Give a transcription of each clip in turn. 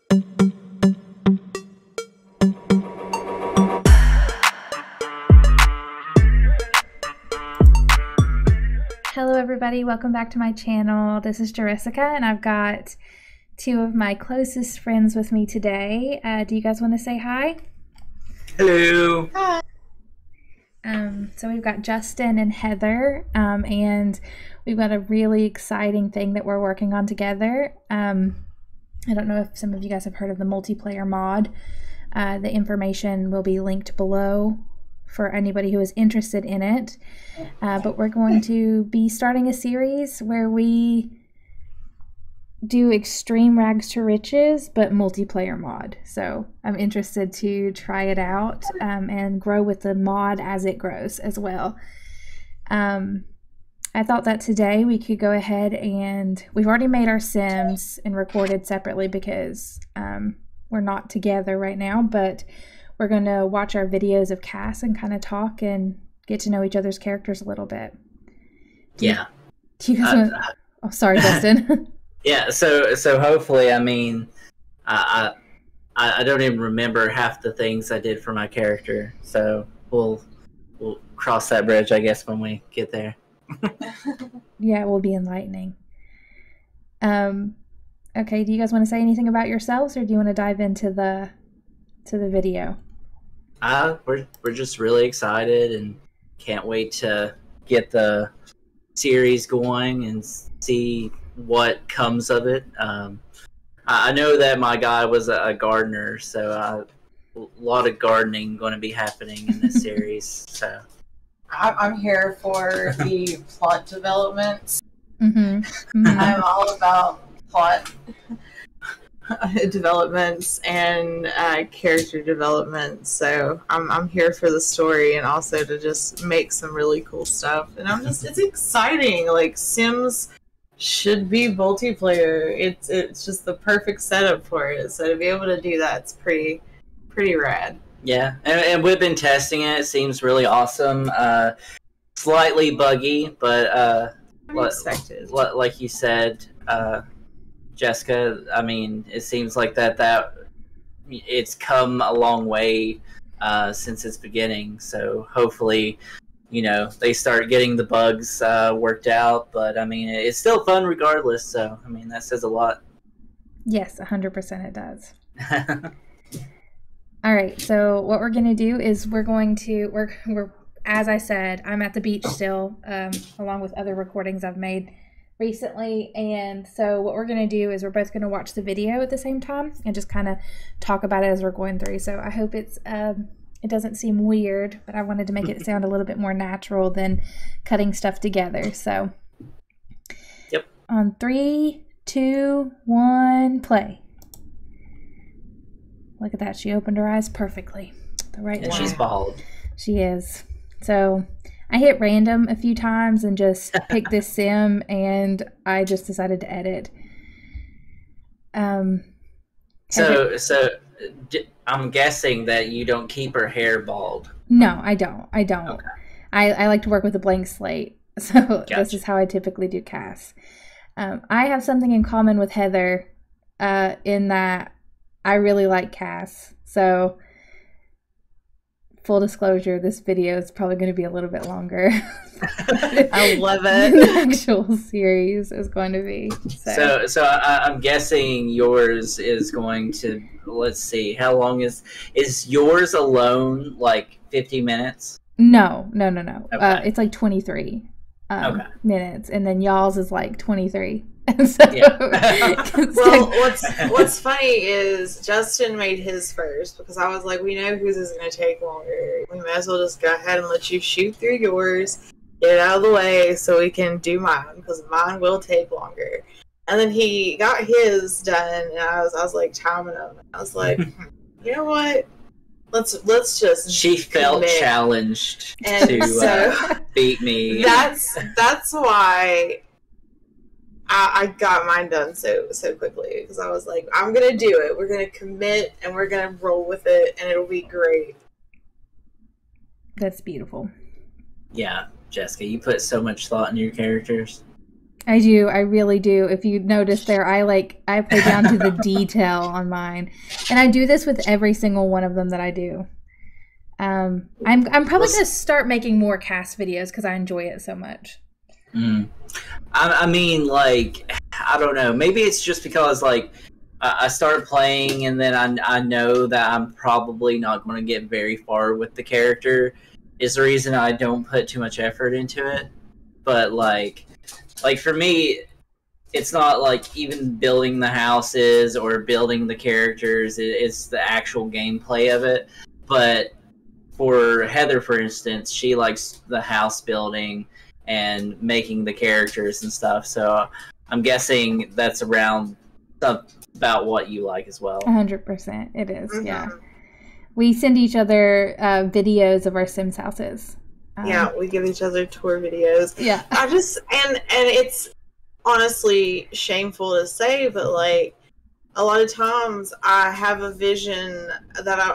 Hello everybody, welcome back to my channel. This is Jessica and I've got two of my closest friends with me today. Do you guys want to say hi? Hello. Hi. So we've got Justin and Heather, and we've got a really exciting thing that we're working on together. I don't know if some of you guys have heard of the multiplayer mod. The information will be linked below for anybody who is interested in it. But we're going to be starting a series where we do extreme rags to riches, but multiplayer mod. So I'm interested to try it out and grow with the mod as it grows as well. I thought that today we could go ahead and we've already made our Sims and recorded separately because we're not together right now, but we're going to watch our videos of Cass and kind of talk and get to know each other's characters a little bit. Do you guys want to... Oh, sorry, Justin. Yeah, so hopefully, I mean, I don't even remember half the things I did for my character, so we'll cross that bridge, I guess, when we get there. Yeah, it will be enlightening. Okay, do you guys want to say anything about yourselves, or do you want to dive into the video? We're just really excited and can't wait to get the series going and see what comes of it. I know that my guy was a gardener, so a lot of gardening going to be happening in this series. So I'm here for the plot developments. Mm-hmm. Mm-hmm. I'm all about plot developments and character development. So I'm here for the story and also to just make some really cool stuff. And it's exciting. Like, Sims should be multiplayer. It's just the perfect setup for it. So to be able to do that, it's pretty rad. Yeah, and we've been testing it. It seems really awesome. Slightly buggy, but Unexpected. like you said, Jessica, I mean, it seems like that it's come a long way since its beginning. So hopefully, you know, they start getting the bugs worked out. But I mean, it's still fun regardless. So I mean, that says a lot. Yes, 100% it does. All right, so what we're going to do is we're as I said, I'm at the beach still, along with other recordings I've made recently, and so what we're going to do is we're both going to watch the video at the same time and just kind of talk about it as we're going through. So I hope it doesn't seem weird, but I wanted to make it sound a little bit more natural than cutting stuff together. So yep. On 3, 2, 1, play. Look at that, she opened her eyes perfectly. The right And one. she's bald. She is. So I hit random a few times and just picked this sim, and I just decided to edit. So I'm guessing that you don't keep her hair bald. No, I don't. Okay. I like to work with a blank slate, so Gotcha. This is how I typically do Cass. I have something in common with Heather in that I really like Cass. So full disclosure, this video is probably going to be a little bit longer. I love it. The actual series is going to be. So I'm guessing yours is going to, let's see, how long is yours alone, like 50 minutes? No. Okay. It's like 23 Okay. minutes, and then y'all's is like 23. So, Yeah. Well, what's funny is Justin made his first because I was like, we know whose is going to take longer. We might as well just go ahead and let you shoot through yours, get it out of the way so we can do mine because mine will take longer. And then he got his done, and I was like timing him. I was like, you know what? Let's just. She felt commit. challenged And to so beat me. That's why I got mine done so quickly because I was like, I'm gonna do it. We're gonna commit and we're gonna roll with it, and it'll be great. That's beautiful. Yeah, Jessica, you put so much thought into your characters. I do. I really do. If you notice there, I play down to the detail on mine, and I do this with every single one of them that I do. I'm probably gonna start making more cast videos because I enjoy it so much. I mean, like, I don't know. Maybe it's just because like I started playing, and then I know that I'm probably not going to get very far with the character. Is the reason I don't put too much effort into it. But like for me, it's not like even building the houses or building the characters. It's the actual gameplay of it. But for Heather, for instance, she likes the house building and making the characters and stuff. So I'm guessing that's around about what you like as well. 100%. It is, yeah. We send each other videos of our Sims houses. Yeah, we give each other tour videos. Yeah. And it's honestly shameful to say, but like a lot of times I have a vision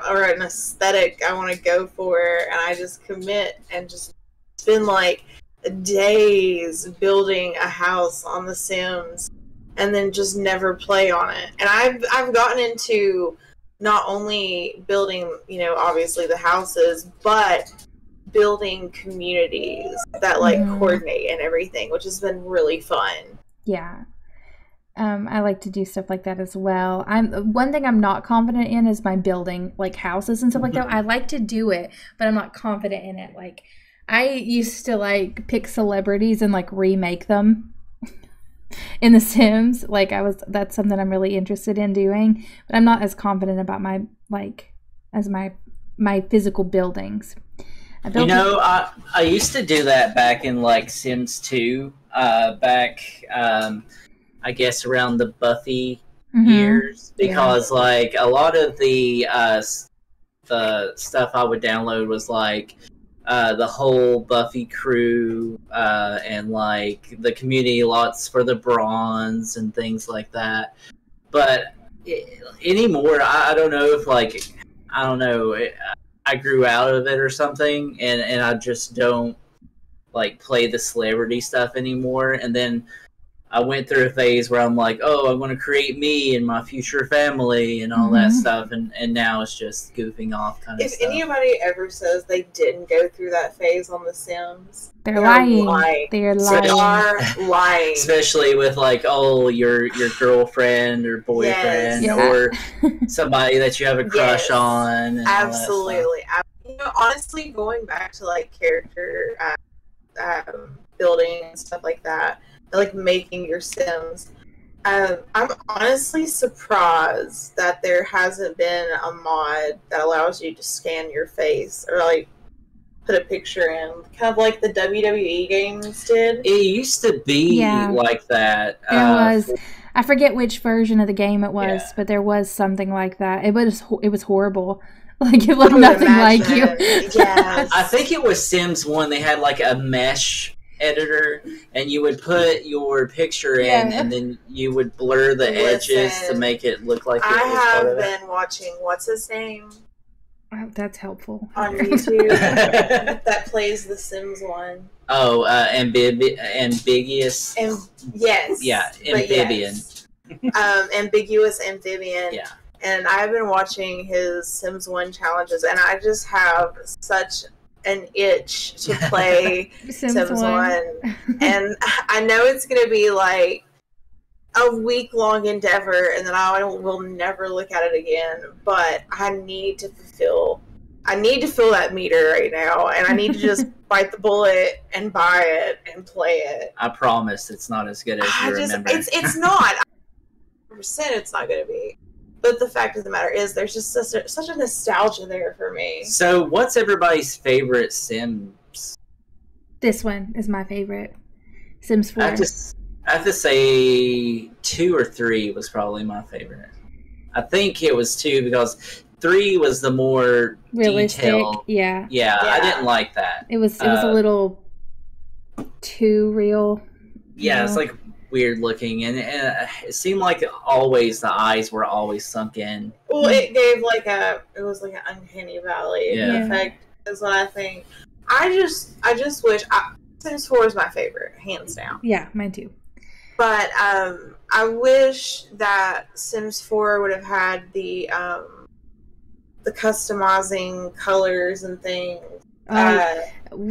or an aesthetic I want to go for, and I just commit and just spend like days building a house on The Sims and then just never play on it. And I've gotten into not only building, obviously the houses, but building communities that like coordinate and everything, which has been really fun. Yeah. I like to do stuff like that as well. One thing I'm not confident in is my building like houses and stuff like that. I like to do it, but I'm not confident in it. Like I used to like pick celebrities and like remake them in The Sims. Like that's something I'm really interested in doing, but I'm not as confident about my physical buildings. I used to do that back in like Sims 2, I guess around the Buffy years, because like a lot of the stuff I would download was like the whole Buffy crew and like the community lots for the bronze and things like that. But anymore, I don't know if like I grew out of it or something, and I just don't like play the celebrity stuff anymore. And then I went through a phase where I'm like, oh, I'm going to create me and my future family and all that stuff, and now it's just goofing off kind of stuff. If anybody ever says they didn't go through that phase on The Sims, they're lying. They're lying. They are lying. Especially with like, oh, your girlfriend or boyfriend or somebody that you have a crush on. And absolutely. Honestly, going back to like character building and stuff like that, like making your Sims, I'm honestly surprised that there hasn't been a mod that allows you to scan your face or like put a picture in, kind of like the WWE games did. It used to be like that. There was. I forget which version of the game it was, but there was something like that. It was horrible. Like it looked nothing like you. Yes. I think it was Sims 1. They had like a mesh editor, and you would put your picture in, and then you would blur the edges to make it look like it was part of it. I have been watching, what's his name? Oh, that's helpful. On YouTube that plays The Sims 1. Oh, ambiguous. Yes. Yeah, amphibian. Yes. Ambiguous amphibian. Yeah. And I've been watching his Sims 1 challenges, and I just have such an itch to play Sims 1. And I know it's going to be like a week-long endeavor, and then I will never look at it again, but I need to fill that meter right now, and I need to just bite the bullet and buy it and play it. I promise it's not as good as you remember. It's not. 100% it's not going to be. But the fact of the matter is, there's just such a nostalgia there for me. So, what's everybody's favorite Sims? This one is my favorite. Sims 4. I have to say 2 or 3 was probably my favorite. I think it was 2 because 3 was the more realistic. Detailed. Yeah, I didn't like that. It was a little too real. Yeah, it's like weird looking, and it seemed like always the eyes were always sunk in. Well, it gave like an uncanny valley effect is what I think. I just wish Sims 4 is my favorite, hands down. Yeah, mine too. But I wish that Sims 4 would have had the customizing colors and things.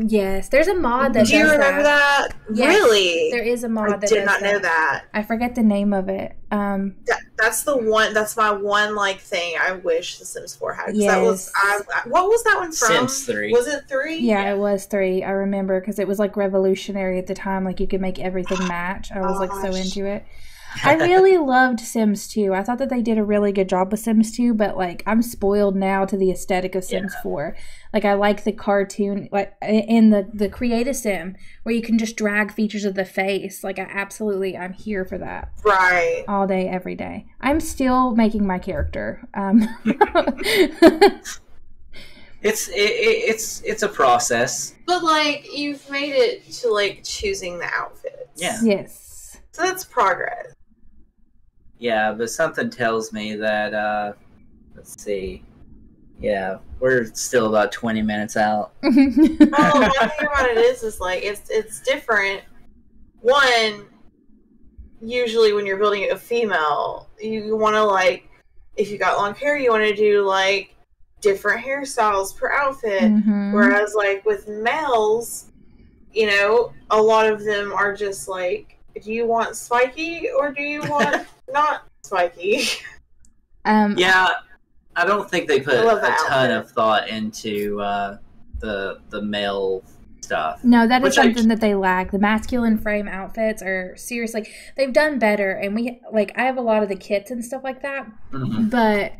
Yes, there's a mod that do you does remember that? Yes, Really? there is a mod I that did does not know that. I forget the name of it. That's the one. That's my one like thing I wish the Sims 4 had. Yes. That was what was that one from? Sims 3. Was it 3? Yeah, it was 3. I remember because it was like revolutionary at the time. Like you could make everything match. I was like so into it. I really loved Sims 2. I thought that they did a really good job with Sims 2, but like I'm spoiled now to the aesthetic of Sims 4. Like I like the cartoon, like in the Create a Sim where you can just drag features of the face. Like I'm here for that. Right. All day, every day. I'm still making my character. It's a process. But like you've made it to like choosing the outfits. Yeah. Yes. So that's progress. Yeah, but something tells me that, let's see. Yeah, we're still about 20 minutes out. Well, one thing about it is like, it's different. One, usually when you're building a female, you want to like, if you got long hair, you want to do like different hairstyles per outfit. Mm-hmm. Whereas like with males, you know, a lot of them are just like, do you want spiky or do you want not spiky? Yeah, I don't think they put a ton outfit. of thought into the male stuff. No, that is something that they lack. The masculine frame outfits are seriously, they've done better, and I have a lot of the kits and stuff like that, but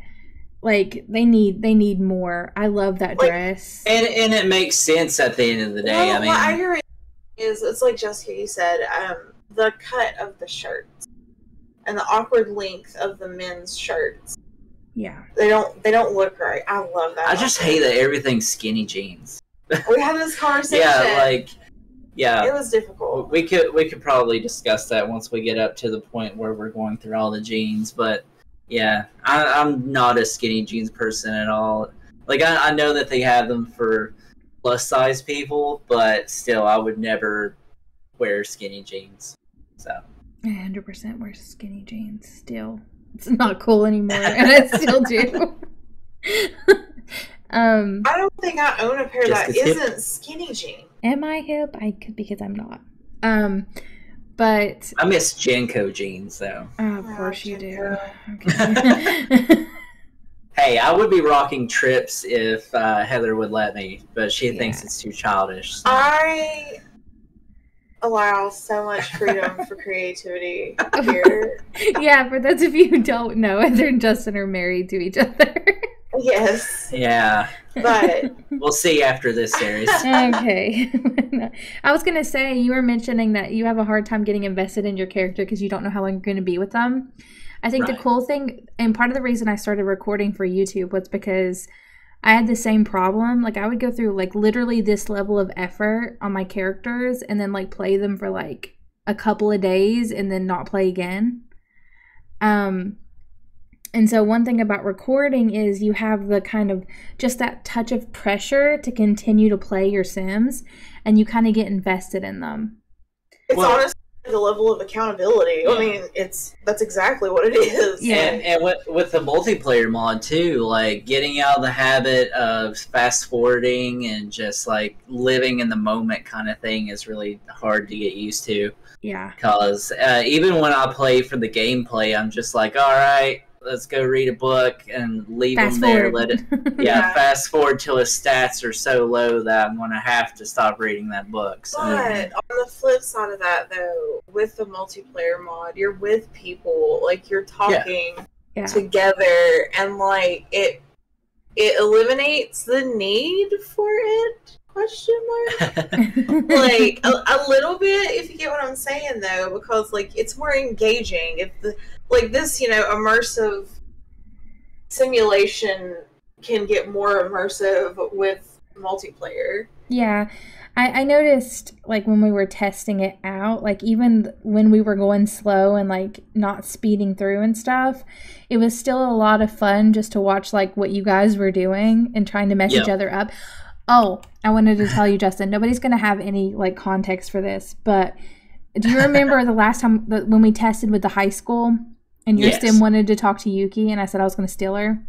like they need more. I love that dress, and it makes sense at the end of the day. Well, I mean, what I hear is it's like Jessica, you said, the cut of the shirts and the awkward length of the men's shirts. Yeah, they don't look right. I love that. I just hate that everything's skinny jeans. We had this conversation. Yeah, it was difficult. We could probably discuss that once we get up to the point where we're going through all the jeans. But yeah, I'm not a skinny jeans person at all. Like I know that they have them for plus size people, but still, I would never wear skinny jeans. So 100% wear skinny jeans. Still, it's not cool anymore, and I still do. I don't think I own a pair that isn't hip. Skinny jeans. Am I hip? I could, because I'm not. But I miss Jenko jeans though. of course you do. Jenko. Okay. Hey, I would be rocking Trips if Heather would let me, but she thinks it's too childish. So. I allow so much freedom for creativity here. Yeah, for those of you who don't know, Heather and Justin are married to each other. Yes. Yeah. But we'll see after this series. Okay. I was going to say, you were mentioning that you have a hard time getting invested in your character because you don't know how long you're going to be with them. I think the cool thing, and part of the reason I started recording for YouTube was because I had the same problem. Like I would go through like literally this level of effort on my characters and then like play them for like a couple of days and then not play again. And so one thing about recording is you have the kind of just that touch of pressure to continue to play your Sims, and you kind of get invested in them. It's honestly the level of accountability. Yeah. I mean, that's exactly what it is. Yeah. And with the multiplayer mod too, like getting out of the habit of fast forwarding and just like living in the moment kind of thing is really hard to get used to. Yeah. Because even when I play for the gameplay, I'm just like, all right, let's go read a book and leave fast them there. Forward. Let it, fast forward till his stats are so low that I'm going to have to stop reading that book. So. But on the flip side of that, though, with the multiplayer mod, you're with people, like you're talking together, and like it eliminates the need for it. Question mark? Like a little bit, if you get what I'm saying, though, because like it's more engaging. If this, immersive simulation can get more immersive with multiplayer. Yeah. I noticed, like, when we were testing it out, like, even when we were going slow and, like, not speeding through and stuff, it was still a lot of fun just to watch, like, what you guys were doing and trying to mess each other up. Oh, I wanted to tell you, Justin, nobody's going to have any, like, context for this, but Do you remember the last time when we tested with the high school and your Yes. sim wanted to talk to Yuki and I said I was going to steal her?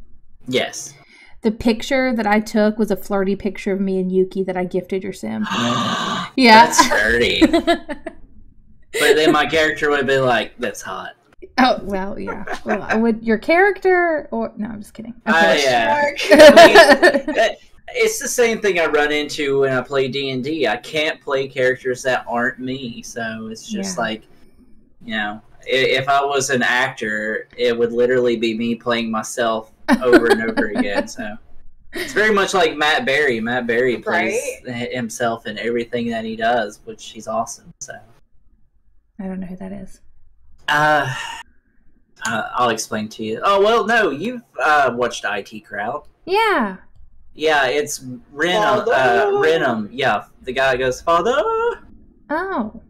Yes. The picture that I took was a flirty picture of me and Yuki that I gifted your sim. Yeah. Yeah. That's dirty. But then my character would have been like, that's hot. Oh, well, yeah. Well, would your character or no, I'm just kidding. Yeah. Shark. It's the same thing I run into when I play D&D. I can't play characters that aren't me. So it's just Yeah. like, you know, if I was an actor, it would literally be me playing myself over and over again. So it's very much like Matt Berry. Matt Berry plays himself in everything that he does, which he's awesome. So I don't know who that is. I'll explain to you. Oh, well, no, you've watched IT Crowd. Yeah. Yeah, it's Father. Renum. Yeah, the guy that goes, Father. Oh.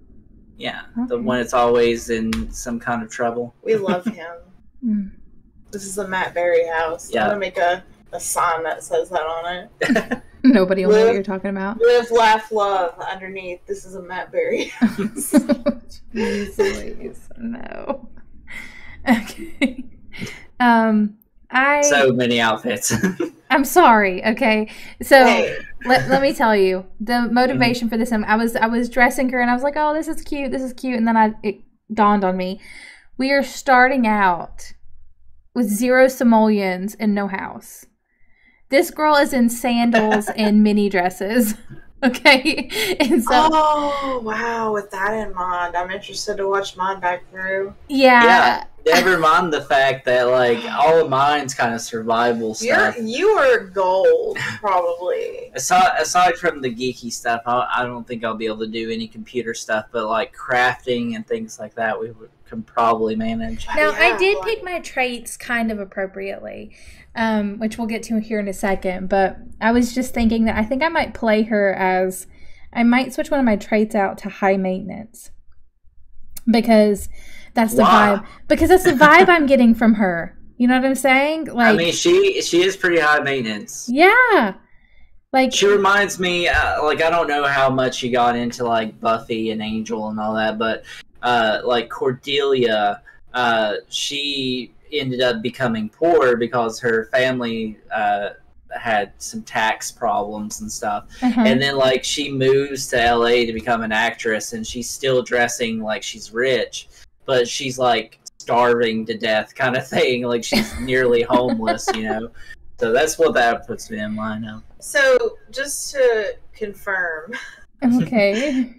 Yeah, Okay. the one that's always in some kind of trouble. We love him. Mm. This is a Matt Berry house. Yeah. I'm gonna make a sign that says that on it. Nobody will know what you're talking about. Live, laugh, love. Underneath, this is a Matt Berry house. Jeez Louise. No. Okay. So many outfits. I'm sorry, okay? So Hey. let me tell you, the motivation for this, I was dressing her and I was like, oh, this is cute, and then it dawned on me. We are starting out with 0 simoleons and no house. This girl is in sandals and mini dresses. Okay? And so Oh wow! With that in mind, I'm interested to watch mine back through. yeah. Never mind the fact that, like, all of mine's kind of survival stuff. You are gold, probably. Aside from the geeky stuff, I don't think I'll be able to do any computer stuff, but, like, crafting and things like that, can probably manage. Now, I Yeah, did like- pick my traits kind of appropriately, which we'll get to here in a second. But I was just thinking that I think I might play her as... I might switch one of my traits out to high maintenance. Because that's the Wow. vibe. Because that's the vibe I'm getting from her. You know what I'm saying? Like, I mean, she is pretty high maintenance. yeah. Like, She reminds me, like, I don't know how much she got into, like, Buffy and Angel and all that, but, like, Cordelia, she ended up becoming poor because her family had some tax problems and stuff. uh-huh. And then, like, she moves to LA to become an actress, and she's still dressing like she's rich, but she's, like, starving to death kind of thing. Like, she's nearly homeless, you know? So that's what that puts me in mind of. So, just to confirm, Okay.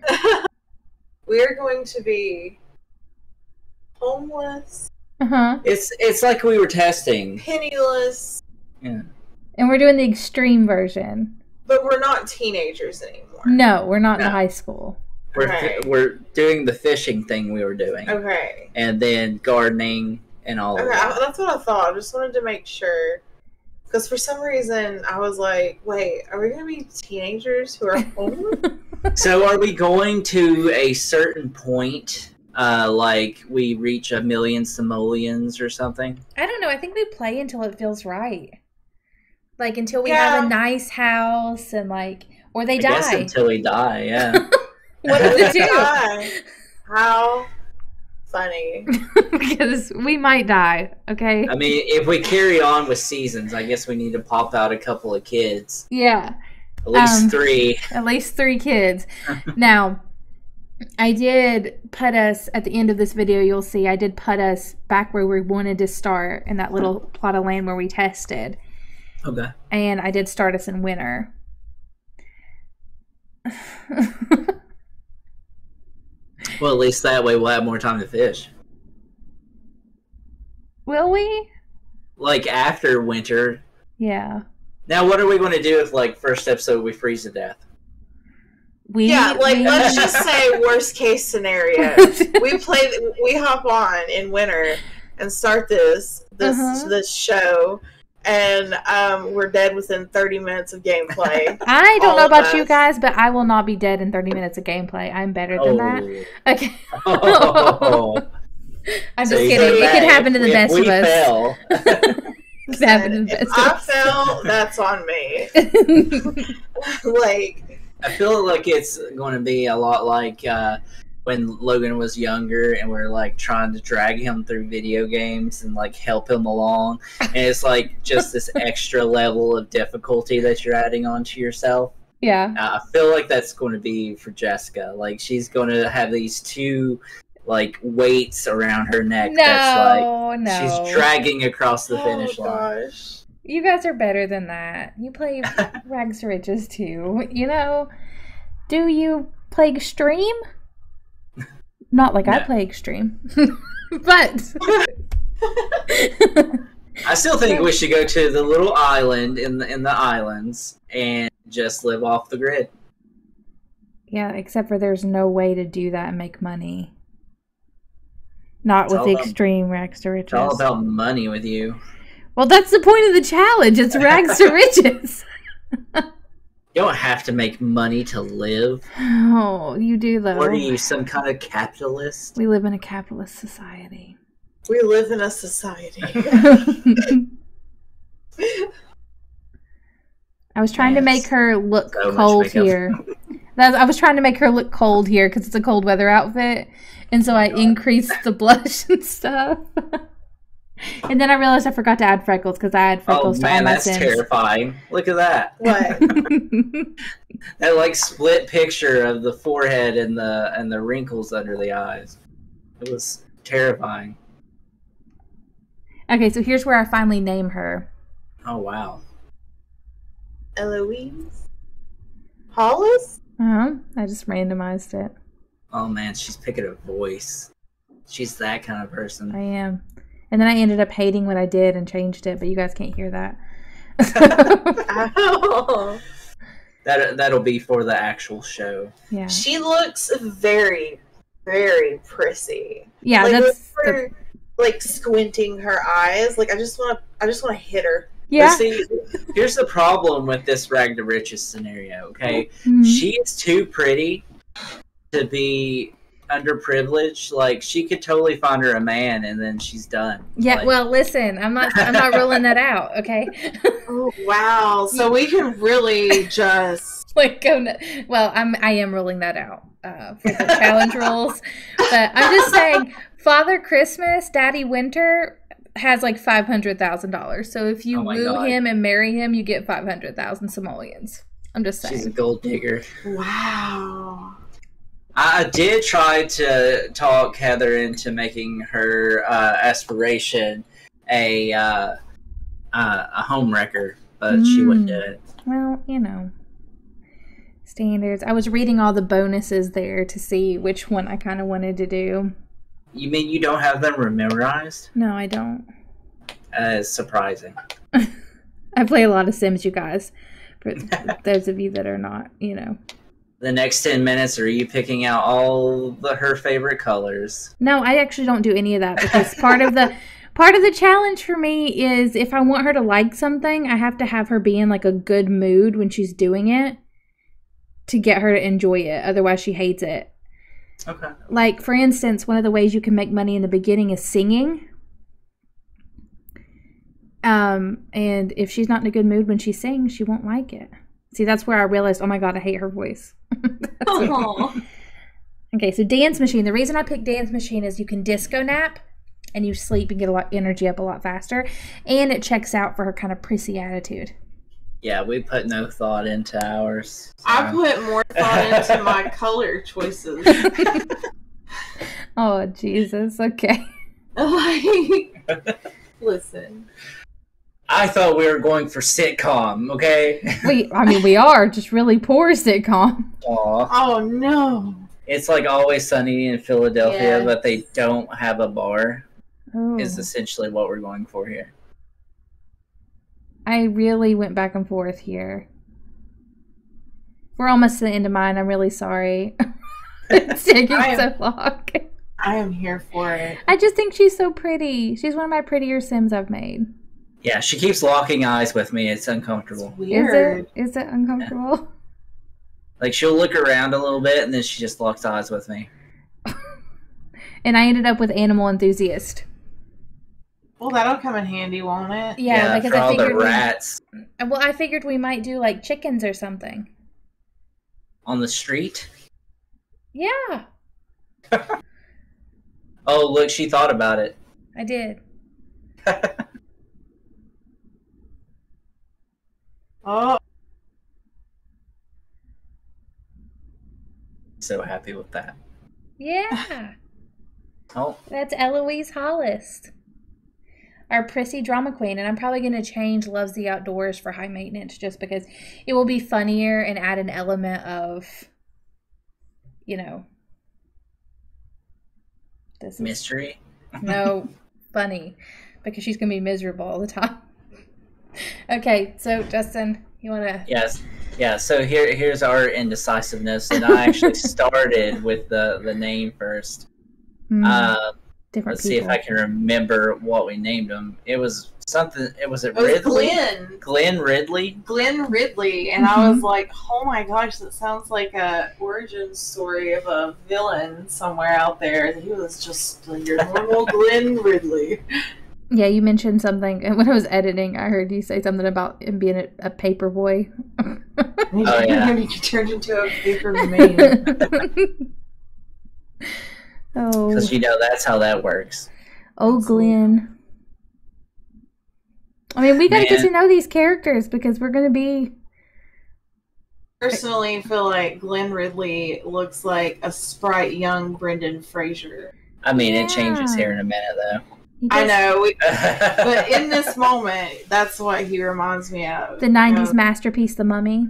we are going to be homeless, Uh-huh. It's like we were testing. penniless, Yeah. And we're doing the extreme version. but we're not teenagers anymore. No, we're not in No. high school. Right. We're doing the fishing thing we were doing. Okay. And then gardening and all of Okay, that. that's what I thought. I just wanted to make sure. Because for some reason, I was like, wait, are we going to be teenagers who are homeless? So are we going to a certain point, like we reach 1 million simoleons or something? I don't know. I think we play until it feels right. Like, until we Yeah. have a nice house and, like, or they I guess die. until we die, yeah. What do we do? God, how funny. Because we might die, okay? I mean, if we carry on with seasons, I guess we need to pop out a couple of kids. Yeah. At least 3. At least 3 kids. Now, I did put us, at the end of this video, you'll see, I did put us back where we wanted to start in that little plot of land where we tested. Okay. And I did start us in winter. Well, at least that way we'll have more time to fish. Will we? Like, after winter. Yeah. Now, what are we going to do if, like, first episode we freeze to death? We Let's just say worst case scenario. We hop on in winter and start this show, and we're dead within 30 minutes of gameplay. I don't all know of about you us. guys, but I will not be dead in 30 minutes of gameplay. I'm better than that. Okay. Oh. I'm So just you kidding. said It that could happen to the if best we of us. fail. It could happen to the If best I of us. fail, that's on me. Like, I feel like it's going to be a lot like when Logan was younger and we're like trying to drag him through video games and like help him along, and it's like just this extra level of difficulty that you're adding onto yourself. Yeah. I feel like that's going to be for Jessica. Like she's going to have these two like weights around her neck. No. She's dragging across the finish line. Gosh. You guys are better than that. You play Rags to Riches too. You know, do you play Extreme? Not like I play Extreme, but I still think we should go to the little island in the islands and just live off the grid. Yeah, except for there's no way to do that and make money. Not with Extreme Rags to Riches. It's all about money with you. Well, that's the point of the challenge. It's Rags to Riches. You don't have to make money to live. Oh, you do though. What are you, some kind of capitalist? We live in a capitalist society. We live in a society. I was trying to make her look cold here. I was trying to make her look cold here because it's a cold weather outfit. And so I increased the blush and stuff. And then I realized I forgot to add freckles because I had freckles to all my Sims. That's terrifying. Look at that. What? That like split picture of the forehead and the wrinkles under the eyes. It was terrifying. Okay, so here's where I finally name her. Oh wow. Eloise? Hollis? I just randomized it. Oh man, she's picking a voice. She's that kind of person. I am. And then I ended up hating what I did and changed it, but you guys can't hear that. Ow. That'll be for the actual show. Yeah. She looks very, very prissy. Yeah, like, that's like squinting her eyes. Like I just want to hit her. Yeah. But see, here's the problem with this Rag to Riches scenario. Okay, Mm-hmm. She is too pretty to be underprivileged. Like she could totally find her a man and then she's done. Yeah, like, well listen, I'm not ruling that out, okay? Oh wow. So we can really just like well, I am ruling that out for the challenge rules. But I'm just saying Father Christmas, Daddy Winter has like $500,000. So if you woo him and marry him, you get 500,000 simoleons. I'm just saying. She's a gold digger. wow. I did try to talk Heather into making her aspiration a home wrecker, but she wouldn't do it. Well, you know, standards. I was reading all the bonuses there to see which one I kind of wanted to do. You mean you don't have them memorized? No, I don't. It's surprising. I play a lot of Sims, you guys. For those of you that are not, you know. The next 10 minutes, are you picking out all her favorite colors? No, I actually don't do any of that because part of the challenge for me is if I want her to like something, I have to have her be in like a good mood when she's doing it to get her to enjoy it. Otherwise, she hates it. Okay. Like, for instance, one of the ways you can make money in the beginning is singing. And if she's not in a good mood when she sings, she won't like it. See, that's where I realized, oh my God, I hate her voice. Okay, so dance machine. The reason I picked dance machine is you can disco nap and you sleep and get a lot energy up a lot faster. And it checks out for her kind of prissy attitude. Yeah, we put no thought into ours. So. I put more thought into my color choices. Oh, Jesus. Okay. Like, listen. I thought we were going for sitcom, okay? We are just really poor sitcom. Aw. Oh, no. It's like Always Sunny in Philadelphia, Yes. but they don't have a bar, Oh. is essentially what we're going for here. I really went back and forth here. We're almost to the end of mine. I'm really sorry. It's taking so long. I am here for it. I just think she's so pretty. She's one of my prettier Sims I've made. Yeah, she keeps locking eyes with me. It's uncomfortable. Weird. Is it uncomfortable? Like, she'll look around a little bit, and then she just locks eyes with me. And I ended up with Animal Enthusiast. Well, that'll come in handy, won't it? Yeah, because for I all the figured rats I figured we might do like chickens or something. on the street. Yeah. Oh, look, she thought about it. I did. Oh, So happy with that. Yeah. Oh, That's Eloise Hollis, our prissy drama queen. And I'm probably going to change Loves the Outdoors for High Maintenance just because it will be funnier and add an element of, you know, this is, mystery. no, funny, because she's going to be miserable all the time. Okay, so Justin, you want to... Yes. Yeah, so here's our indecisiveness, and I actually started with the name first. Different Let's see if people. I can remember what we named him. It was something. It was it was Ridley. Glenn. Glenn Ridley. Glenn Ridley, and I was like, oh my gosh, that sounds like a origin story of a villain somewhere out there. He was just your normal Glenn Ridley. Yeah, you mentioned something, and when I was editing, I heard you say something about him being a paper boy. Oh, yeah. He turned into a paper man. Oh, Because that's how that works. oh, Glenn. I mean, we got to get Man. to know these characters because we're going to be... Personally, feel like Glenn Ridley looks like a sprite young Brendan Fraser. I mean, it changes Yeah. here in a minute, though. he I does know, but but in this moment, that's what he reminds me of. the 90s masterpiece, The Mummy.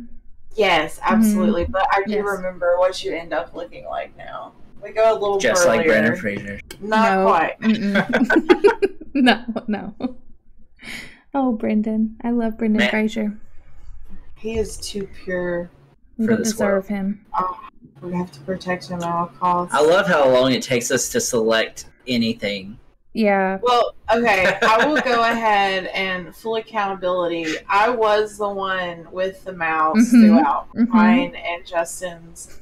Yes, absolutely. But I do Yes. remember what you end up looking like now. We go a little just like burlier. Brendan Fraser. Not No. quite. Mm-mm. No. Oh, Brendan. I love Brendan Man. Fraser. He is too pure. We For don't this deserve him. We have to protect him at all costs. I love how long it takes us to select anything. Yeah. Well, okay, I will go ahead and full accountability. I was the one with the mouse Mhm. throughout Mhm. mine and Justin's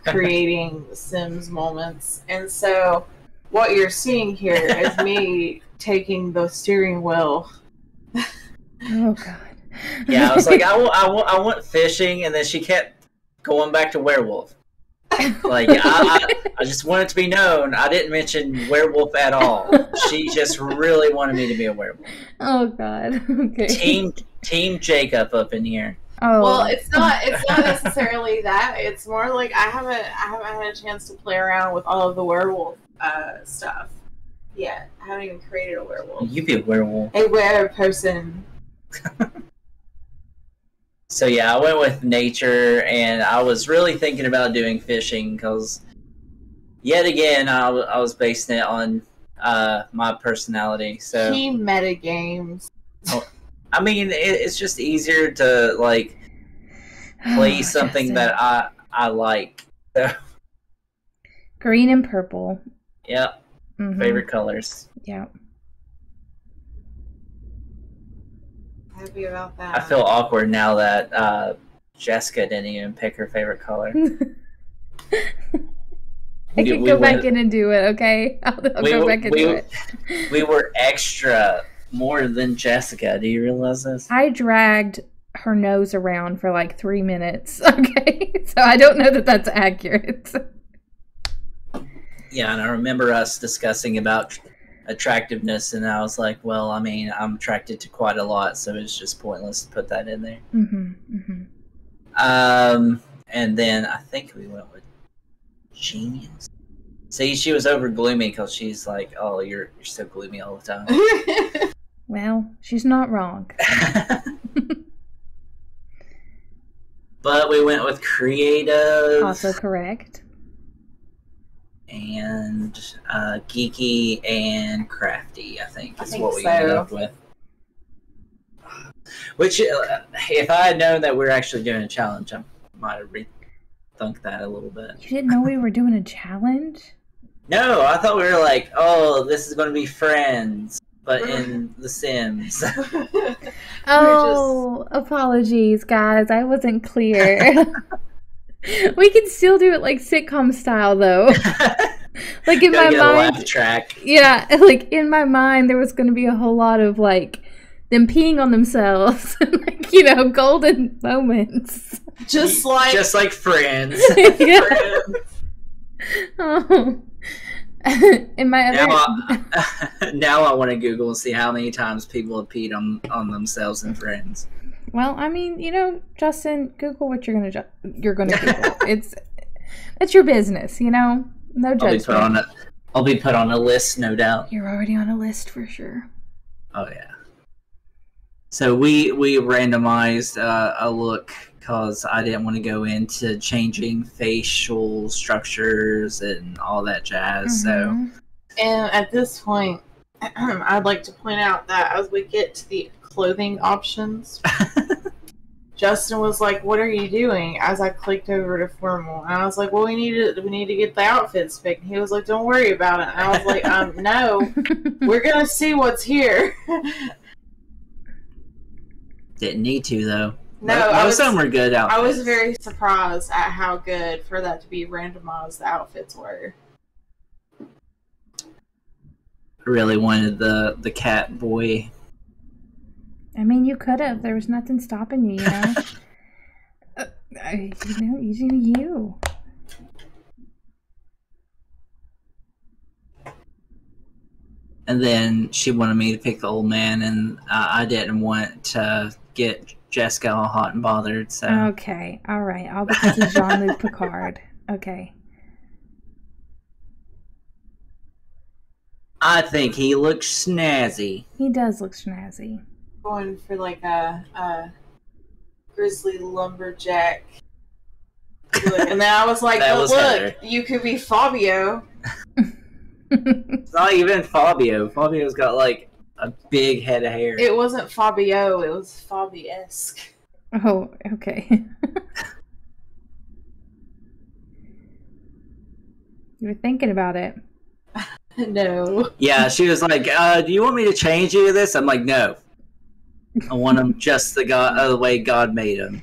creating Sims moments. And so what you're seeing here is me taking the steering wheel. Oh, God. Yeah, I was like, I want fishing, and then she kept going back to werewolf. Like, I just want it to be known, I didn't mention werewolf at all. She just really wanted me to be a werewolf. Oh, God. Okay. Team Jacob up in here. Oh. Well, it's not necessarily that. It's more like I haven't had a chance to play around with all of the werewolf stuff yet. I haven't even created a werewolf. You be a werewolf. A were-person. So yeah, I went with nature, and I was really thinking about doing fishing because, yet again, I was basing it on my personality. So Team metagames. I mean, it's just easier to like play Oh, something Justin. that I like. So, Green and purple. yeah, Mhm. favorite colors. Yeah. Happy about that. I feel awkward now that Jessica didn't even pick her favorite color. I can go back in and do it, okay? I'll go back and do it. We were extra more than Jessica. Do you realize this? I dragged her nose around for like 3 minutes, okay? So I don't know that that's accurate. Yeah, and I remember us discussing about attractiveness, and I was like, well, I mean, I'm attracted to quite a lot, so it's just pointless to put that in there. Mm-hmm, mm-hmm. And then I think we went with genius. See, she was over gloomy because she's like, oh, you're so gloomy all the time. Well, she's not wrong. But we went with creative Also correct. and geeky and crafty, I think is think what we so. ended up with. Which, if I had known that we were actually doing a challenge, I might have rethunk that a little bit. You didn't know we were doing a challenge? No, I thought we were like, oh, this is going to be Friends, but in The Sims. Oh, apologies, guys. I wasn't clear. We can still do it like sitcom style, though. Like in my Gotta get a laugh mind, track. yeah, like in my mind, there was going to be a whole lot of like them peeing on themselves, and like, you know, golden moments. Just like Just like Friends. Yeah. Oh. In my other Now I want to Google and see how many times people have peed on themselves and friends. well, I mean, Justin, Google what you're gonna Google. It's your business, No judgment. I'll be put on a list, no doubt. You're already on a list for sure. Oh yeah. So we randomized a look because I didn't want to go into changing facial structures and all that jazz. Mm-hmm. And at this point, I'd like to point out that as we get to the clothing options, Justin was like, "What are you doing?" As I clicked over to formal, and I was like, "Well, we need to get the outfits picked." And he was like, "Don't worry about it." And I was like, "No, we're gonna see what's here." Didn't need to though. No, most of them were good outfits. I was very surprised at how good for that to be randomized the outfits were. I really wanted the cat boy. I mean, you could have. There was nothing stopping you, you do you. And then she wanted me to pick the old man, and I didn't want to get Jessica all hot and bothered. So Okay, all right. All because of Jean-Luc Picard. Okay. I think he looks snazzy. He does look snazzy. Going for like a grizzly lumberjack. And then I was like, That "But was look, Heather. you could be Fabio." It's not even Fabio. Fabio's got like a big head of hair. It wasn't Fabio, it was Fabi-esque. Oh, okay. You were thinking about it. No. Yeah, she was like, "Do you want me to change any of this?" I'm like, "No. I want him just the way God made him."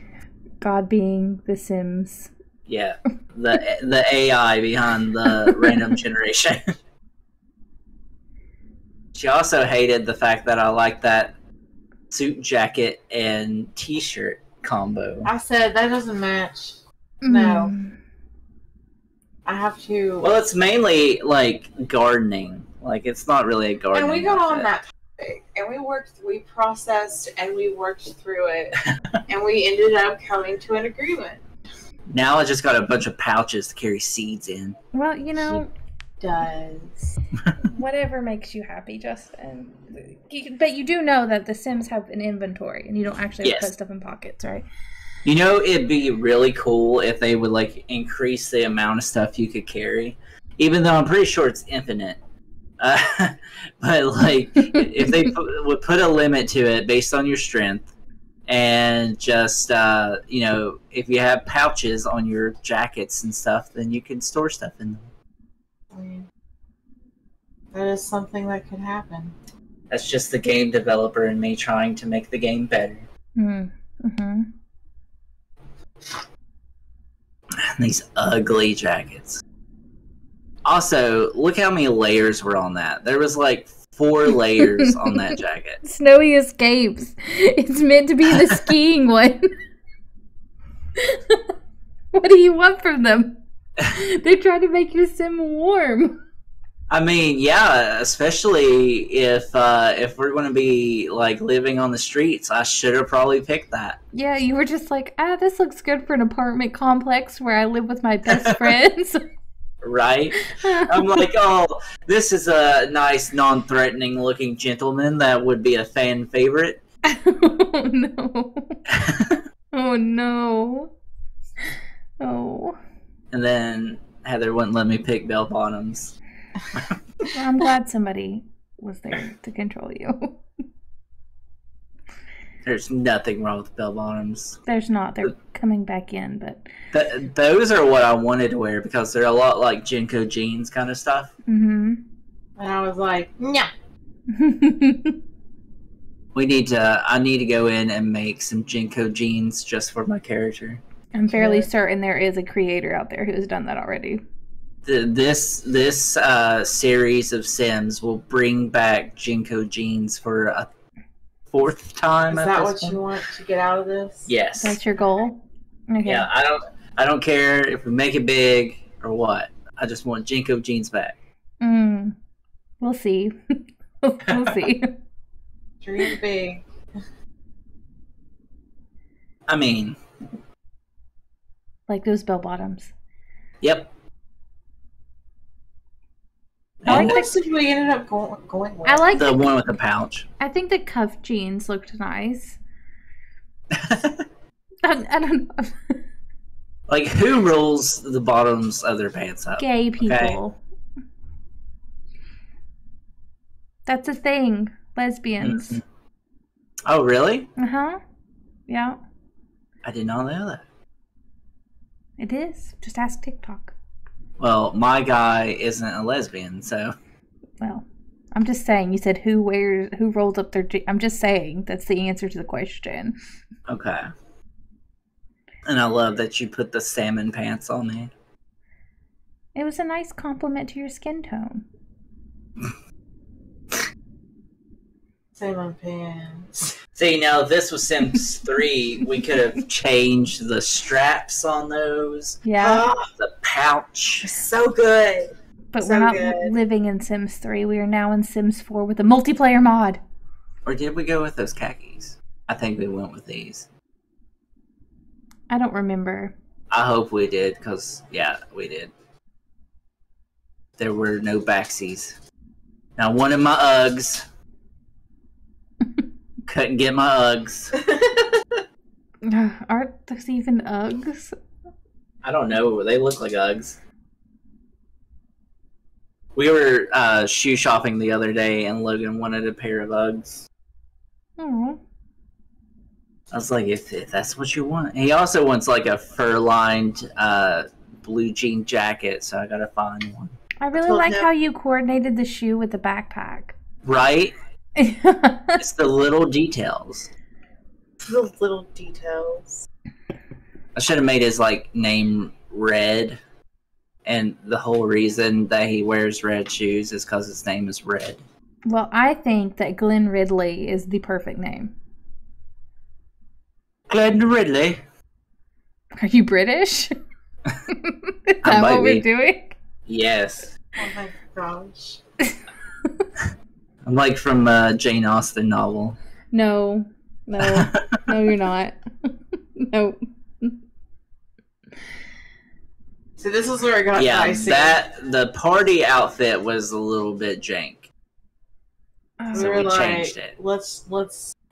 God being The Sims. Yeah, the AI behind the random generation. She also hated the fact that I like that suit jacket and t-shirt combo. I said, that doesn't match. No. I have to... Well, it's mainly like gardening. Like, it's not really a gardening And we got on outfit. that topic, and we processed, and we worked through it, and we ended up coming to an agreement. Now I just got a bunch of pouches to carry seeds in. Well, Does. whatever makes you happy, Justin. But you do know that The Sims have an inventory, and you don't actually have to put stuff in pockets, right? You know, it'd be really cool if they would like increase the amount of stuff you could carry, even though I'm pretty sure it's infinite. But like, if they would put a limit to it based on your strength, and just if you have pouches on your jackets and stuff, then you can store stuff in them. I mean, that is something that could happen. That's just the game developer and me trying to make the game better. Mm-hmm. These ugly jackets. Also, look how many layers were on that. There was like 4 layers on that jacket. Snowy Escapes. It's meant to be the skiing one. What do you want from them? They're trying to make your sim warm. I mean, yeah, especially if we're going to be like living on the streets, I should have probably picked that. Yeah, you were just like, this looks good for an apartment complex where I live with my best friends. Right? I'm like, oh, this is a nice, non-threatening looking gentleman that would be a fan favorite. Oh no. Oh no. Oh. And then Heather wouldn't let me pick bell bottoms. Well, I'm glad somebody was there to control you. There's nothing wrong with bell bottoms. There's not. They're coming back in, but... Those are what I wanted to wear because they're a lot like Jinko jeans kind of stuff. Mm-hmm. And I was like, no. I need to go in and make some Jinko jeans just for my character. I'm fairly certain there is a creator out there who has done that already. This series of Sims will bring back Jinko jeans for a 4th time. Is that what you want to get out of this? Yes. That's your goal? Okay. Yeah, I don't care if we make it big or what. I just want Jinko jeans back. We'll see. We'll see. Dream big. I mean, like those bell bottoms. Yep. I And like What did we ended up going with? I like the one with the pouch. I think the cuff jeans looked nice. I don't know. Like, who rolls the bottoms of their pants up? Gay people. That's a thing. Lesbians. Mm-mm. Oh, really? Uh-huh. Yeah. I did not know that. It is. Just ask TikTok. Well, my guy isn't a lesbian, so. Well, I'm just saying. You said who rolls up their I'm just saying that's the answer to the question. Okay. And I love that you put the salmon pants on me. It was a nice compliment to your skin tone. Salmon pants. See, now if this was Sims 3, we could have changed the straps on those, Yeah. the pouch. So good. But so we're not good. living in Sims 3. We are now in Sims 4 with a multiplayer mod. Or did we go with those khakis? I think we went with these. I don't remember. I hope we did, because, yeah, we did. There were no backsies. Now, one of my Uggs. Couldn't get my Uggs. Aren't those even Uggs? I don't know. They look like Uggs. We were shoe shopping the other day, and Logan wanted a pair of Uggs. Oh. I was like, if that's what you want. He also wants like a fur-lined blue jean jacket, so I gotta find one. I really told like him- how you coordinated the shoe with the backpack. Right? It's the little details. The little details. I should have made his like name Red, and the whole reason that he wears red shoes is because his name is Red. Well, I think that Glenn Ridley is the perfect name. Glenn Ridley. Are you British? Is that I might what we're be. doing? Yes. Oh my gosh. I'm like from a Jane Austen novel. No. No, you're not. No. So this is where it got Yeah, dicey. the party outfit was a little bit jank. we So were we like, changed it. let's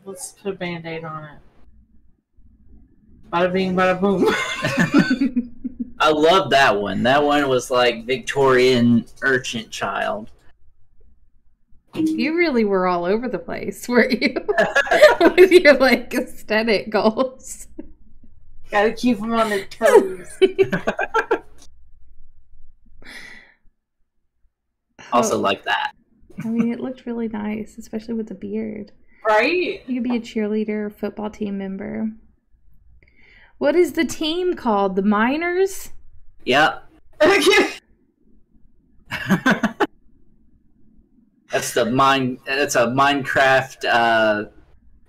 put a band-aid on it. Bada bing, bada boom. I love that one. That one was like Victorian urchin child. You really were all over the place, were you? With your like aesthetic goals. Gotta keep them on their toes. Also like that. I mean, it looked really nice, especially with the beard. Right? You could be a cheerleader or football team member. What is the team called? The Miners? Yeah. Okay. That's a Minecraft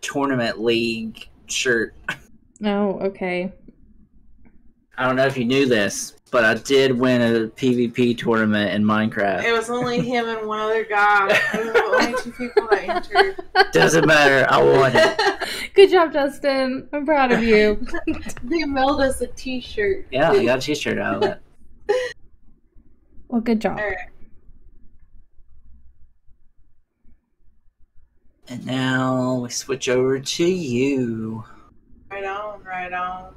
tournament league shirt. Oh, okay. I don't know if you knew this, but I did win a PvP tournament in It Minecraft. was only him and one other guy. There were only 2 people that entered. Doesn't matter. I won it. Good job, Justin. I'm proud of you. They mailed us a t-shirt. Yeah, I got a t-shirt out of it. Well, good job. Alright. And now we switch over to you. Right on, right on.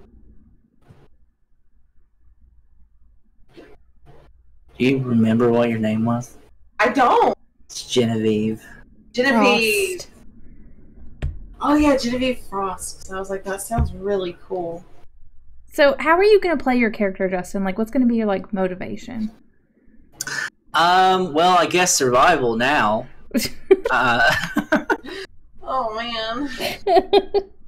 Do you remember what your name was? I don't. It's Genevieve. Genevieve. Frost. Oh yeah, Genevieve Frost. So I was like, that sounds really cool. So, how are you going to play your character, Justin? Like, what's going to be your like motivation? Well, I guess survival now. Oh man.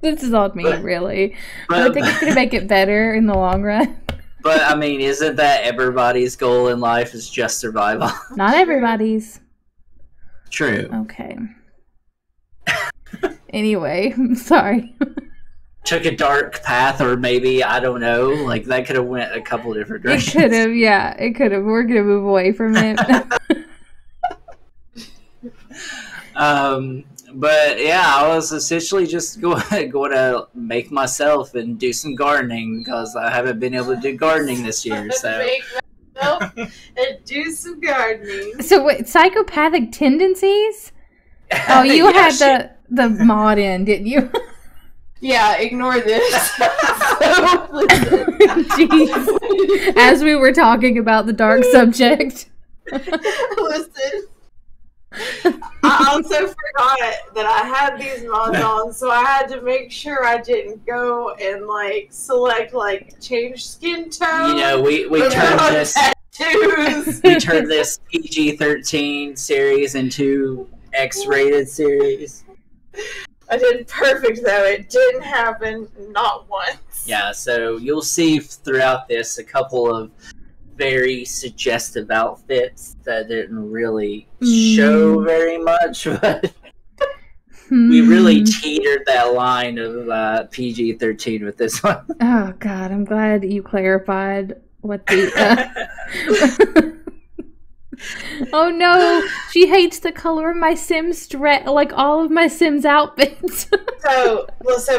This is on me, But- really. But I think it's going to make it better in the long run. But I mean, isn't that everybody's goal in life is just survival? Not everybody's. True. Okay. Anyway, I'm sorry. took a dark path, or maybe I don't know. Like that could have went a couple different It directions. could have, yeah, it could have. We're gonna move away from it. But yeah, I was essentially just going to make myself and do some gardening because I haven't been able to do gardening this year. So Make myself and do some gardening. So wait, psychopathic tendencies? Oh, you Yeah, had the mod in, didn't you? Yeah, ignore this. Jeez. As we were talking about the dark subject. Listen. I also forgot that I had these mods on, so I had to make sure I didn't go and select change skin tone. you know, we turned this tattoos. we turned this PG-13 series into X-rated series. I did perfect though. It didn't happen not once. Yeah, so you'll see throughout this a couple of very suggestive outfits that didn't really show very much, but we really teetered that line of PG-13 with this one. Oh God, I'm glad you clarified what the. Oh no, she hates the color of my Sims dress, like all of my Sims outfits. So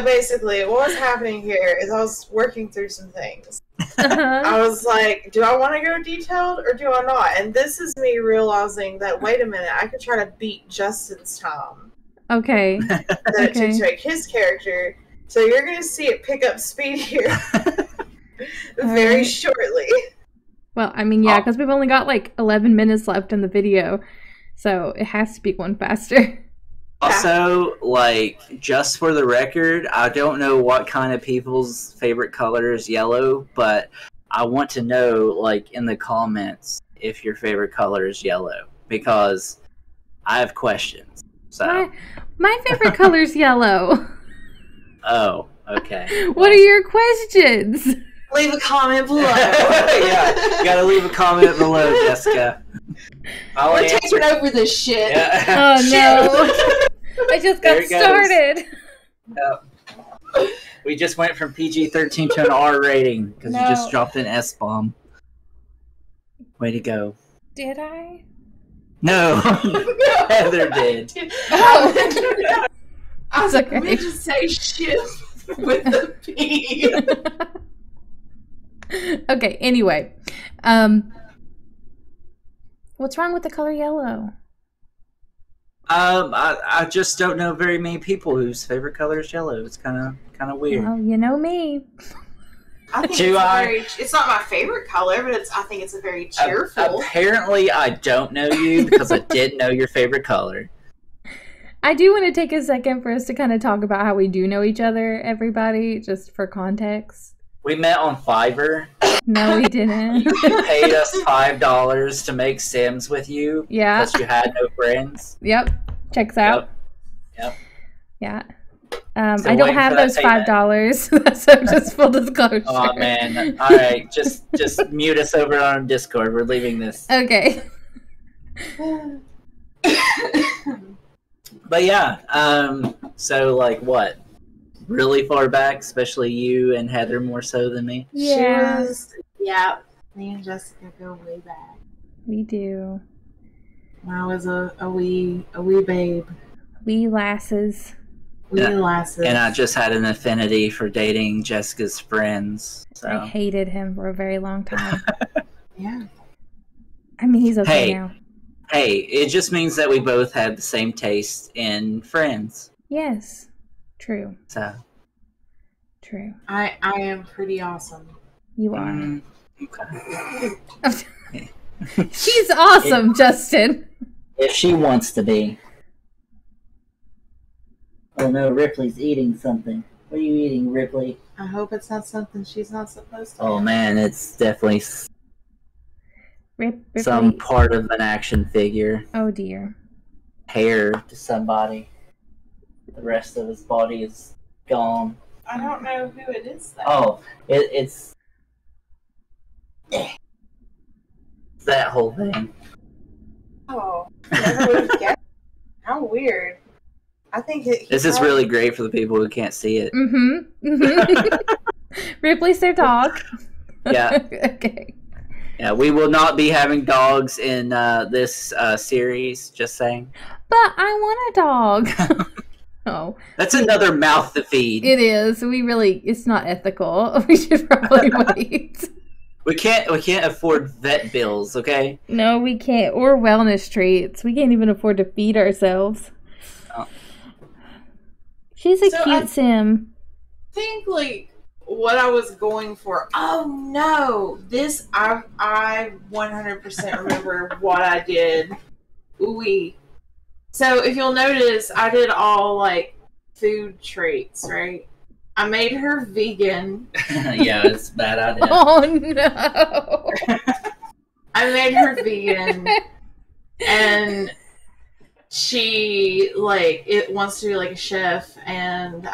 basically, what was happening here is I was working through some things. I was like, do I want to go detailed or do I not? And this is me realizing that, wait a minute, I could try to beat Justin's time Okay. that it took to make his character. So you're going to see it pick up speed here very Alright. shortly. Well, I mean, yeah, because we've only got 11 minutes left in the video, so it has to be going faster. Also, just for the record, I don't know what kind of people's favorite color is yellow, but I want to know, in the comments, if your favorite color is yellow, because I have questions. So, My favorite color's yellow. oh, okay. What are your questions? Leave a comment below. Yeah, you gotta leave a comment below, Jessica. We're taking over this shit. Yeah. Oh no. I just There got it goes. started. Yep. We just went from PG-13 to an R rating because you just No. dropped an S-bomb. Way to go. Did I? No, Heather did. Oh. I was Okay. meant to say shit with the P. Okay, anyway. What's wrong with the color yellow? I just don't know very many people whose favorite color is yellow. It's kind of weird. Well, you know me. I think Do I? it's not my favorite color, but I think it's a very cheerful. Apparently, I don't know you because I did know your favorite color. I do want to take a second for us to kind of talk about how we do know each other, everybody, just for context. We met on Fiverr. No, we didn't. You paid us $5 to make Sims with you Yeah. because you had no friends. Yep. Checks out. Yep. Yeah. So I don't waiting have for that those payment. $5, so just full disclosure. Oh man! All right, just mute us over on Discord. We're leaving this. Okay. But yeah, so what? Really far back, especially you and Heather more so than me. Yeah, Yeah. Me and Jessica go way back. we do. When I was a wee babe. We lasses. Wee Yeah. lasses. And I just had an affinity for dating Jessica's friends. I So hated him for a very long time. Yeah. I mean, he's okay Hey. now. hey, it just means that we both had the same taste in friends. Yes. True. So True. I am pretty awesome. You are. okay. She's awesome, Justin. If she wants to be. Oh no, Ripley's eating something. What are you eating, Ripley? I hope it's not something she's not supposed to. Oh man, it's definitely Ripley. some part of an action figure. Oh dear. Hair to somebody. The rest of his body is gone. I don't know who it is though. Oh, it's that whole thing. Oh. Never would have guessed. How weird. I think this is really great for the people who can't see it. Ripley's their dog. Yeah. Okay. Yeah, we will not be having dogs in this series, just saying. But I want a dog. Oh. That's another mouth to feed. It is. It's not ethical. We should probably wait. We can't afford vet bills, okay? No, we can't. Or wellness treats. We can't even afford to feed ourselves. Oh. She's a cute sim. I think, like, what I was going for. Oh, no. This, I 100% remember what I did. Ooh-wee. So, if you'll notice, I did all, like, food traits, right? I made her vegan. Yeah, it's a bad idea. Oh, no. I made her vegan. And she, like, wants to be, like, a chef and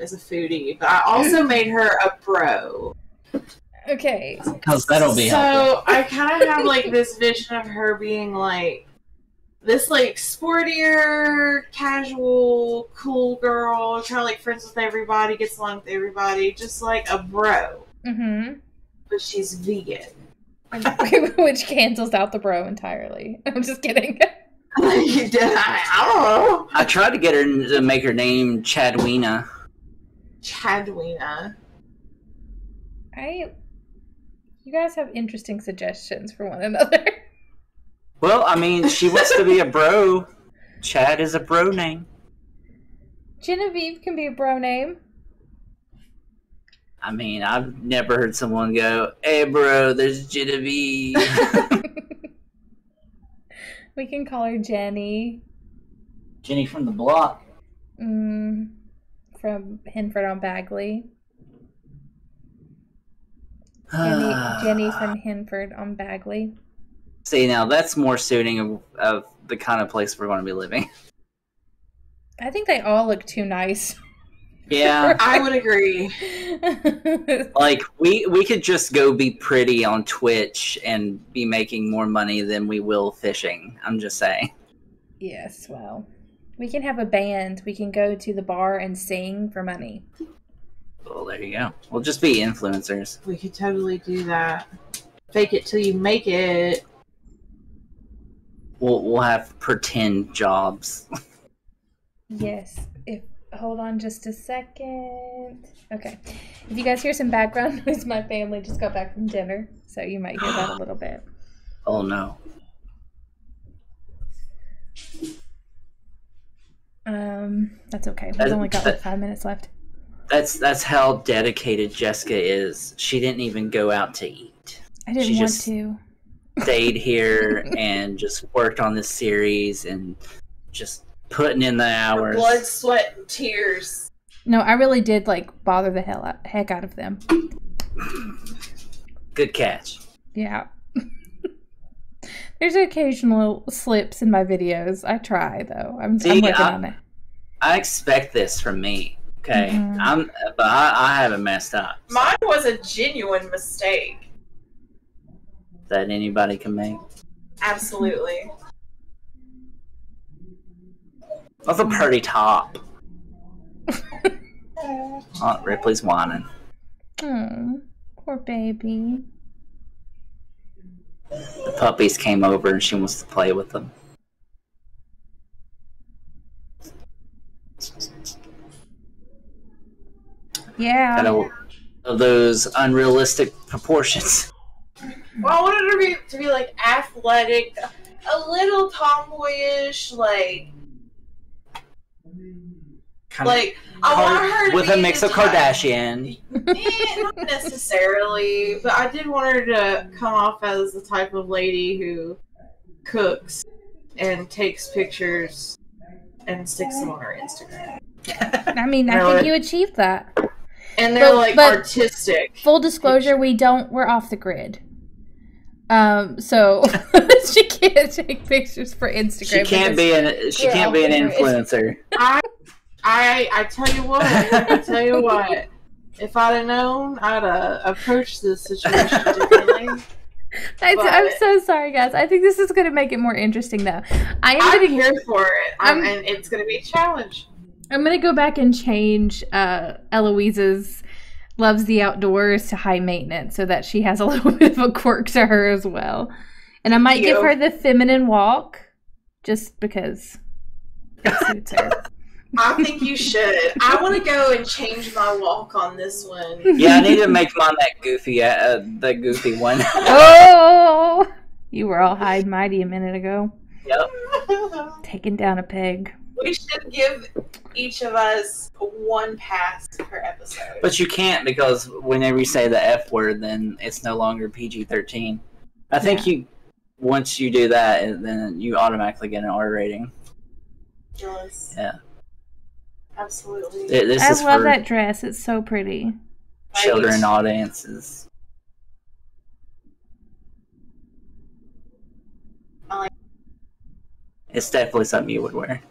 is a foodie. But I also made her a bro. Okay. Because that'll be helpful. So, I kind of have, like, this vision of her being, like, this, like, sportier, casual, cool girl, kind of, like, friends with everybody, gets along with everybody, just, like, a bro. Mm-hmm. But she's vegan. Which cancels out the bro entirely. I'm just kidding. You did? I don't know. I tried to get her to make her name Chadwina. Chadwina. You guys have interesting suggestions for one another. Well, I mean, she wants to be a bro. Chad is a bro name. Genevieve can be a bro name. I mean, I've never heard someone go, "Hey, bro, there's Genevieve." We can call her Jenny. Jenny from the block. From Henford on Bagley. Jenny from Henford on Bagley. See, now that's more suiting of the kind of place we're going to be living. I think they all look too nice. Yeah. I would agree. Like, we could just go be pretty on Twitch and be making more money than we will fishing. I'm just saying. Yes, well, we can have a band. We can go to the bar and sing for money. Well, there you go. We'll just be influencers. We could totally do that. Fake it till you make it. We'll have pretend jobs. Yes. Hold on just a second. Okay. If you guys hear some background noise, my family just got back from dinner, so you might hear that a little bit. Oh no. That's okay. We've only got like 5 minutes left. That's how dedicated Jessica is. She didn't even go out to eat. I didn't want to. Stayed here and just worked on this series and just putting in the hours. Blood, sweat, and tears. No, I really did bother the heck out of them. Good catch. Yeah. There's occasional slips in my videos. I try though. I'm working on it. I expect this from me. Okay, Mm-hmm. But I haven't messed up. So. Mine was a genuine mistake. That anybody can make. Absolutely. That's a pretty top. Oh, Ripley's whining. Oh, poor baby. The puppies came over and she wants to play with them. Yeah. Kind of those unrealistic proportions. Well, I wanted her to be like athletic, a little tomboyish, I want her to with be a mix of Kardashian. Not necessarily, but I did want her to come off as the type of lady who cooks and takes pictures and sticks them on her Instagram. I mean, I think you achieved that. And they're but artistic. Full disclosure, we're off the grid. So she can't take pictures for Instagram. She can't be an influencer. I tell you what, if I'd have known, I'd approach this situation differently. I'm so sorry, guys. I think this is going to make it more interesting, though. I'm here for it, and it's going to be a challenge. I'm gonna go back and change Eloise's loves the outdoors to high maintenance so that she has a little bit of a quirk to her as well. And I might give her the feminine walk just because it suits her. I think you should. I want to go and change my walk on this one. Yeah, I need to make mine that goofy one. Oh, you were all high and mighty a minute ago. Yep. Taking down a peg. We should give each of us one pass per episode. But you can't, because whenever you say the F word, then it's no longer PG-13. I think once you do that, then you automatically get an R rating. Yes. Yeah. Absolutely. I love that dress. It's so pretty. Children audiences. It's definitely something you would wear.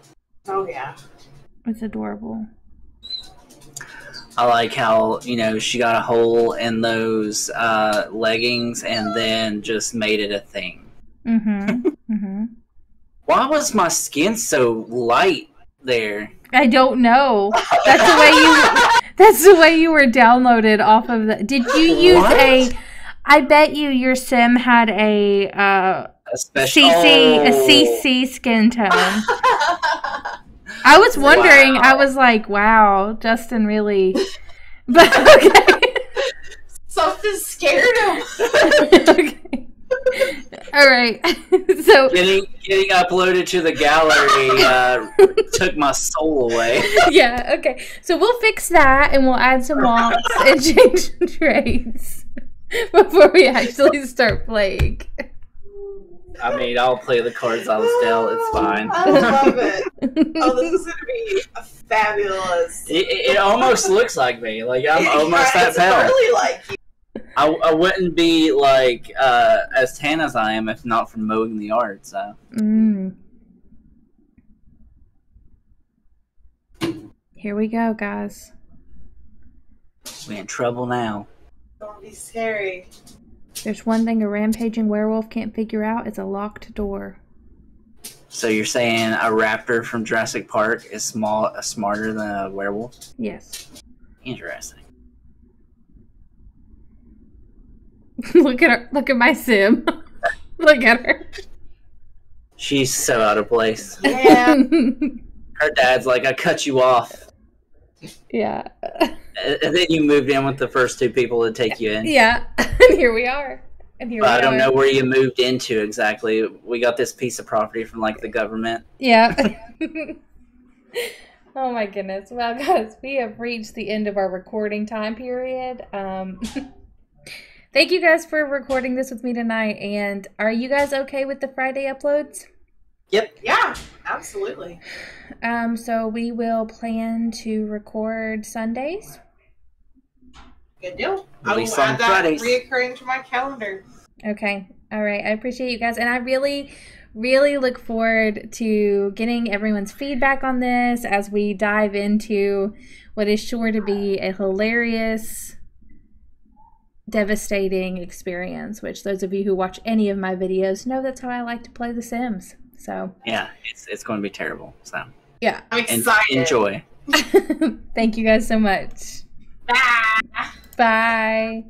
Oh, yeah. It's adorable. I like how, she got a hole in those leggings and then just made it a thing. Mm-hmm. Mm-hmm. Why was my skin so light there? I don't know. That's the way you were downloaded off of the. Did you use I bet your sim had a CC skin tone. I was wondering. Wow. I was like, "Wow, Justin really." But okay. Something scared him. Okay. All right. So getting uploaded to the gallery took my soul away. Yeah. Okay. So we'll fix that, and we'll add some walks and change some traits before we actually start playing. I mean, I'll play the cards I was dealt. It's fine. I love it. Oh, this is going to be fabulous. It almost looks like me. Like, I'm almost that pale. It's really like you. I wouldn't be, like, as tan as I am if not for mowing the yard, so. Here we go, guys. We're in trouble now. Don't be scary. There's one thing a rampaging werewolf can't figure out. It's a locked door. So you're saying a raptor from Jurassic Park is smarter than a werewolf? Yes. Interesting. Look at her. Look at my sim. Look at her. She's so out of place. Yeah. Her dad's like, I cut you off. Yeah. And then you moved in with the first two people to take you in. Yeah. And here we are. But I don't know where you moved into exactly. We got this piece of property from, like, the government. Yeah. Oh my goodness. Well, guys, we have reached the end of our recording time period. Thank you guys for recording this with me tonight. And are you guys okay with the Friday uploads? Yep. Yeah, absolutely. So we will plan to record Sundays. Good deal. I Release will on add that Fridays. reoccurring to my calendar. Okay. All right. I appreciate you guys. And I really, really look forward to getting everyone's feedback on this as we dive into what is sure to be a hilarious, devastating experience, which those of you who watch any of my videos know that's how I like to play The Sims. So yeah, it's going to be terrible. So yeah, I'm excited. Enjoy. Thank you guys so much. Bye. Bye.